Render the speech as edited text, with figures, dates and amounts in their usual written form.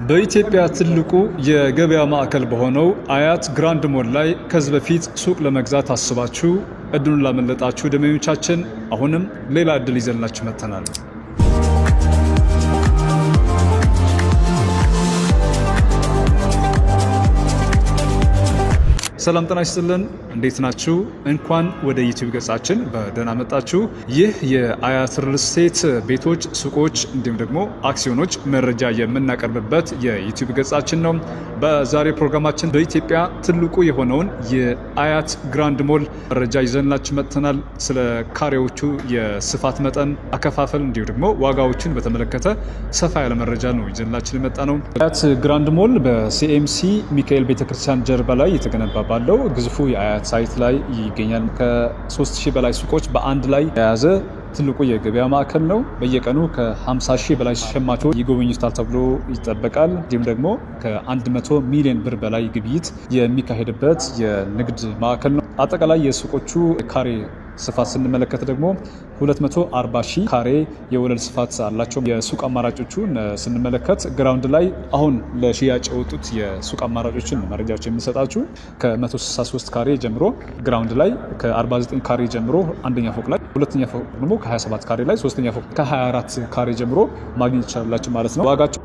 በኢትዮጵያ ትልቁ የገበያ ማዕከል በሆነው አያት ግራንድ ሞል ላይ ከዚህ በፊት ሱቅ ለመግዛት አስባችሁ እድሉን ላመለጣችሁ ደንበኞቻችን አሁንም ሌላ እድል ይዘንላችሁ መጥተናል። ሰላም ጤና ይስጥልን፣ እንዴት ናችሁ? እንኳን ወደ ዩቲዩብ ገጻችን በደህና መጣችሁ። ይህ የአያት ሪል ስቴት ቤቶች፣ ሱቆች እንዲሁም ደግሞ አክሲዮኖች መረጃ የምናቀርብበት የዩቲዩብ ገጻችን ነው። በዛሬ ፕሮግራማችን በኢትዮጵያ ትልቁ የሆነውን የአያት ግራንድ ሞል መረጃ ይዘንላችሁ መጥተናል። ስለ ካሬዎቹ የስፋት መጠን፣ አከፋፈል እንዲሁም ደግሞ ዋጋዎችን በተመለከተ ሰፋ ያለ መረጃ ነው ይዘንላችሁ የመጣ ነው። አያት ግራንድ ሞል በሲኤምሲ ሚካኤል ቤተክርስቲያን ጀርባ ላይ የተገነባ ባለው ግዙፉ የአያት ሳይት ላይ ይገኛል። ከ3000 በላይ ሱቆች በአንድ ላይ የያዘ ትልቁ የገበያ ማዕከል ነው። በየቀኑ ከ50,000 በላይ ሸማቾች ይጎበኙታል ተብሎ ይጠበቃል። እንዲሁም ደግሞ ከ100 ሚሊዮን ብር በላይ ግብይት የሚካሄድበት የንግድ ማዕከል ነው። አጠቃላይ የሱቆቹ ካሬ ስፋት ስንመለከት ደግሞ 240,000 ካሬ የወለል ስፋት አላቸው። የሱቅ አማራጮቹ ስንመለከት ግራውንድ ላይ አሁን ለሽያጭ የወጡት የሱቅ አማራጮችን መረጃዎች የሚሰጣችሁ ከ163 ካሬ ጀምሮ ግራውንድ ላይ፣ ከ49 ካሬ ጀምሮ አንደኛ ፎቅ ላይ፣ ሁለተኛ ፎቅ ደግሞ ከ27 ካሬ ላይ፣ ሶስተኛ ፎቅ ከ24 ካሬ ጀምሮ ማግኘት ይችላላችሁ ማለት ነው። ዋጋቸው